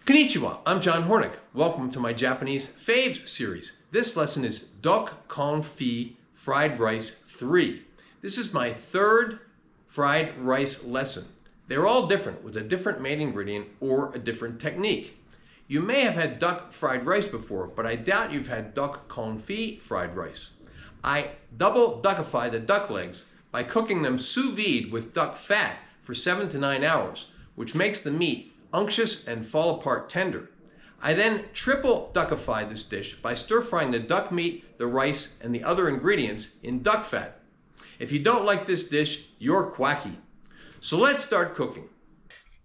Konnichiwa, I'm John Hornick. Welcome to my Japanese Faves series. This lesson is duck confit fried rice 3. This is my third fried rice lesson. They're all different with a different main ingredient or a different technique. You may have had duck fried rice before, but I doubt you've had duck confit fried rice. I double duckify the duck legs by cooking them sous vide with duck fat for 7 to 9 hours, which makes the meat unctuous and fall apart tender. I then triple duckify this dish by stir-frying the duck meat, the rice, and the other ingredients in duck fat. If you don't like this dish, you're quacky. So let's start cooking.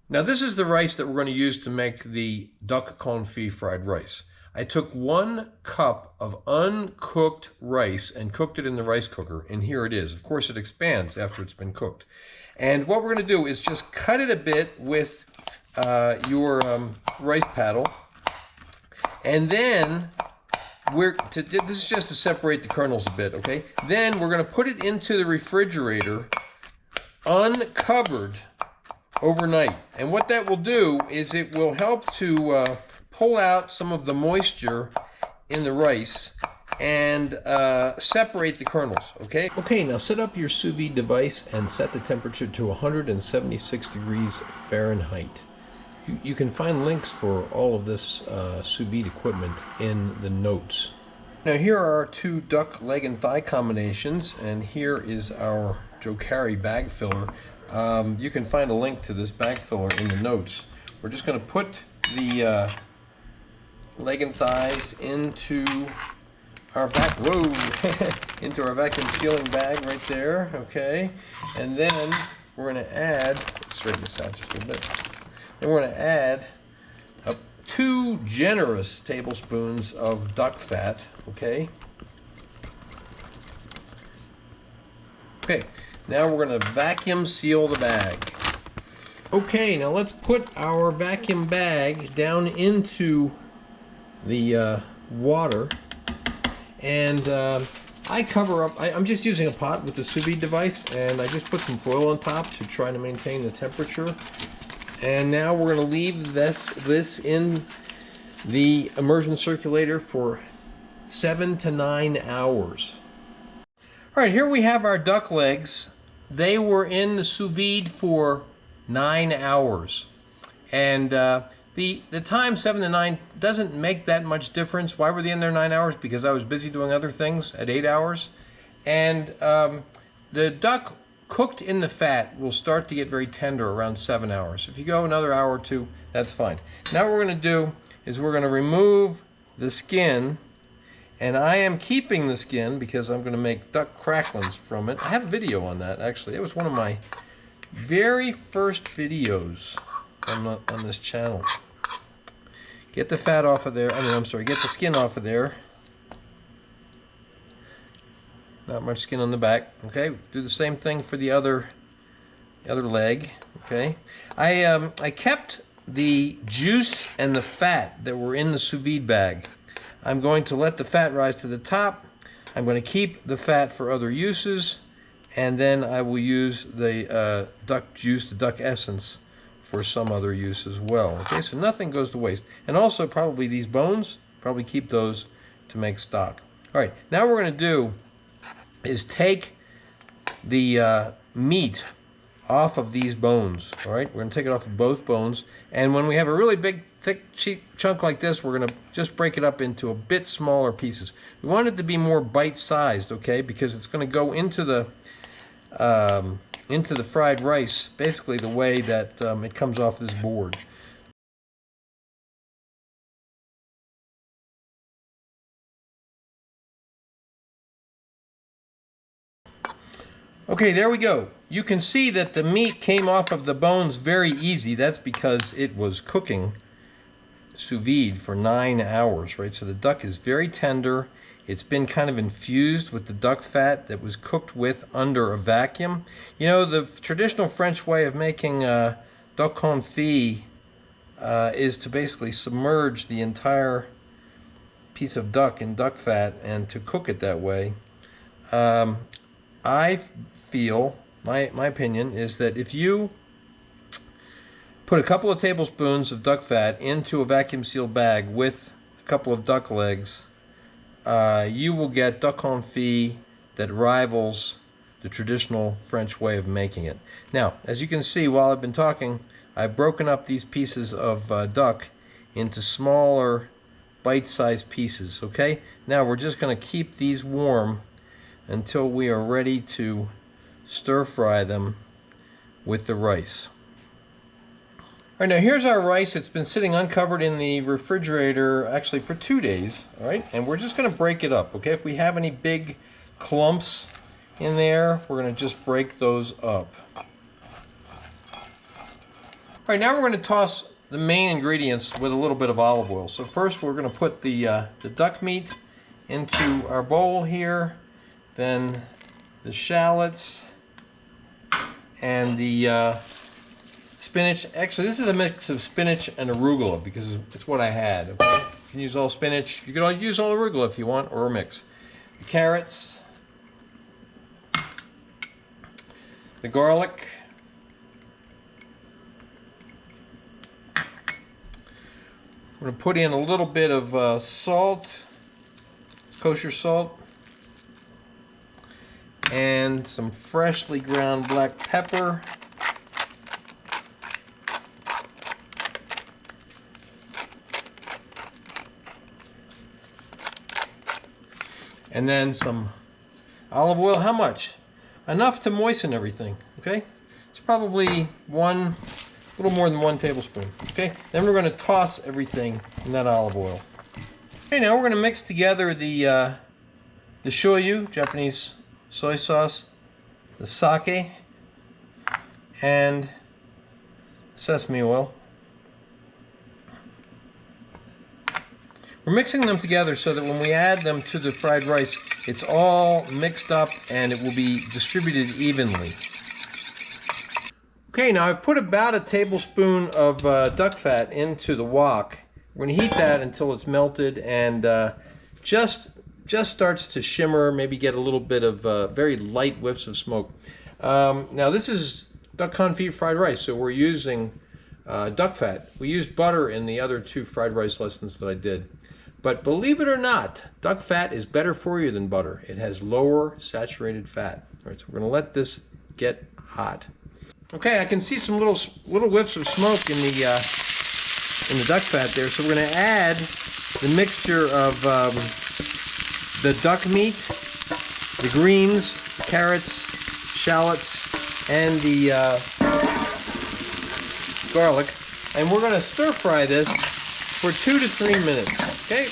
Now this is the rice that we're going to use to make the duck confit fried rice. I took 1 cup of uncooked rice and cooked it in the rice cooker, and here it is. Of course, it expands after it's been cooked. And what we're going to do is just cut it a bit with your rice paddle, and then this is just to separate the kernels a bit, okay? Then we're going to put it into the refrigerator uncovered overnight, and what that will do is it will help to pull out some of the moisture in the rice and separate the kernels, okay? Okay, now set up your sous vide device and set the temperature to 176 degrees Fahrenheit. You can find links for all of this sous vide equipment in the notes. Now here are our 2 duck leg and thigh combinations, and here is our Joe Carey bag filler. You can find a link to this bag filler in the notes. We're just going to put the leg and thighs into our into our vacuum sealing bag right there, okay? And then we're going to add, let's straighten this out just a little bit. Then we're going to add 2 generous tablespoons of duck fat, okay? Okay, now we're going to vacuum seal the bag. Okay, now let's put our vacuum bag down into the water, and I cover up, I'm just using a pot with the sous vide device, and I just put some foil on top to try to maintain the temperature. And now we're going to leave this in the immersion circulator for 7 to 9 hours. All right, here we have our duck legs. They were in the sous vide for 9 hours. And the time 7 to 9 doesn't make that much difference. Why were they in there 9 hours? Because I was busy doing other things at 8 hours. And the duck cooked in the fat will start to get very tender around 7 hours. If you go another hour or 2, that's fine. Now what we're going to do is we're going to remove the skin, and I am keeping the skin because I'm going to make duck cracklings from it. I have a video on that, actually. It was one of my very first videos on this channel. Get the fat off of there. Get the skin off of there. Not much skin on the back. Okay, do the same thing for the other leg. Okay, I kept the juice and the fat that were in the sous vide bag. I'm going to let the fat rise to the top. I'm going to keep the fat for other uses, and then I will use the duck juice, the duck essence, for some other use as well. Okay, so nothing goes to waste. And also probably these bones, probably keep those to make stock. All right, now what we're going to do is take the meat off of these bones. All right, we're going to take it off of both bones, and when we have a really big, thick chunk like this, we're going to just break it up into a bit smaller pieces. We want it to be more bite-sized, okay, because it's going to go into the fried rice, basically the way that it comes off this board. Okay, there we go. You can see that the meat came off of the bones very easy. That's because it was cooking sous vide for 9 hours, right? So the duck is very tender. It's been kind of infused with the duck fat that was cooked with under a vacuum. You know, the traditional French way of making duck confit is to basically submerge the entire piece of duck in duck fat and to cook it that way. I feel, my opinion is that if you put a couple of tablespoons of duck fat into a vacuum sealed bag with a couple of duck legs, you will get duck confit that rivals the traditional French way of making it. Now, as you can see, while I've been talking, I've broken up these pieces of duck into smaller bite-sized pieces, okay? Now we're just going to keep these warm until we are ready to stir fry them with the rice. All right, now here's our rice. It's been sitting uncovered in the refrigerator actually for 2 days, all right? And we're just gonna break it up, okay? If we have any big clumps in there, we're gonna just break those up. All right, now we're gonna toss the main ingredients with a little bit of olive oil. So first we're gonna put the duck meat into our bowl here, then the shallots, and the spinach. Actually, this is a mix of spinach and arugula because it's what I had. Okay? You can use all spinach. You can use all arugula if you want, or a mix. The carrots, the garlic, we're going to put in a little bit of salt, kosher salt, and some freshly ground black pepper. And then some olive oil. How much? Enough to moisten everything, okay? It's probably a little more than 1 tablespoon, okay? Then we're gonna toss everything in that olive oil. Okay, now we're gonna mix together the shoyu, Japanese soy sauce, the sake, and sesame oil. We're mixing them together so that when we add them to the fried rice, it's all mixed up and it will be distributed evenly. Okay, now I've put about a tablespoon of duck fat into the wok. We're going to heat that until it's melted and just starts to shimmer, maybe get a little bit of very light whiffs of smoke. Now this is duck confit fried rice, so we're using duck fat. We used butter in the other 2 fried rice lessons that I did. But believe it or not, duck fat is better for you than butter. It has lower saturated fat. All right, so we're going to let this get hot. Okay, I can see some little whiffs of smoke in the duck fat there. So we're going to add the mixture of the duck meat, the greens, the carrots, shallots, and the garlic, and we're going to stir fry this for 2 to 3 minutes. Okay.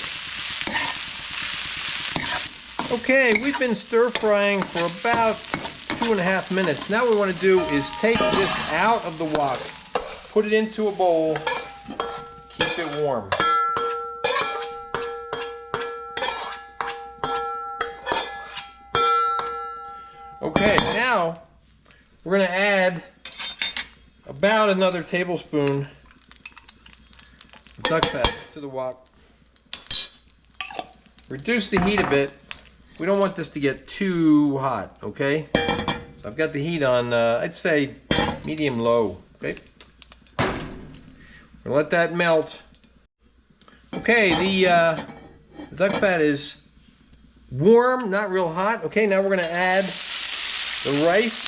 Okay, we've been stir frying for about 2.5 minutes. Now what we want to do is take this out of the wok, put it into a bowl, keep it warm. Okay, now we're going to add about another tablespoon of duck fat to the wok. Reduce the heat a bit. We don't want this to get too hot, okay? So I've got the heat on, I'd say medium-low, okay? We'll let that melt. Okay, the duck fat is warm, not real hot. Okay, now we're going to add the rice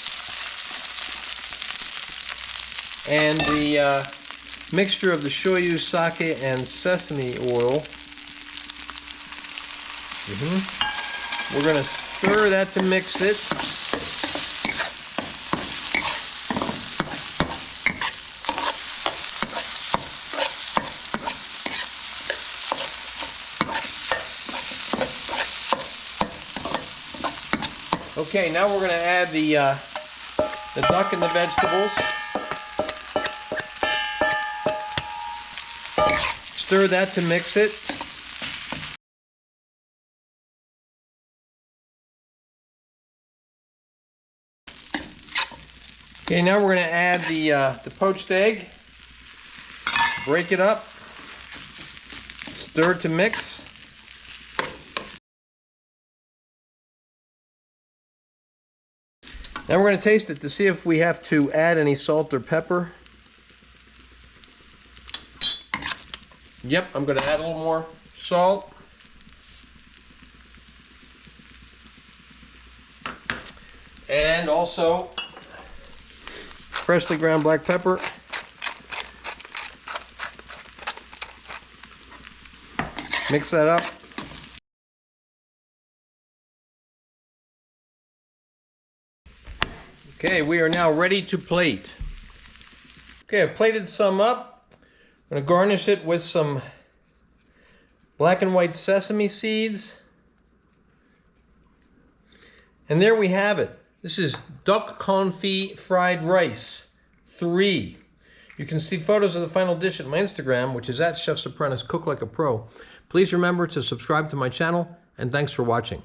and the mixture of the shoyu, sake, and sesame oil. We're going to stir that to mix it. Okay, now we're going to add the duck and the vegetables. Stir that to mix it. Okay, now we're going to add the poached egg. Break it up. Stir to mix. Now we're going to taste it to see if we have to add any salt or pepper. Yep, I'm going to add a little more salt. And also freshly ground black pepper. Mix that up. Okay, we are now ready to plate. Okay, I've plated some up. I'm going to garnish it with some black and white sesame seeds. And there we have it. This is duck confit fried rice 3. You can see photos of the final dish at my Instagram, which is at Chef's Apprentice, Cook Like a Pro. Please remember to subscribe to my channel, and thanks for watching.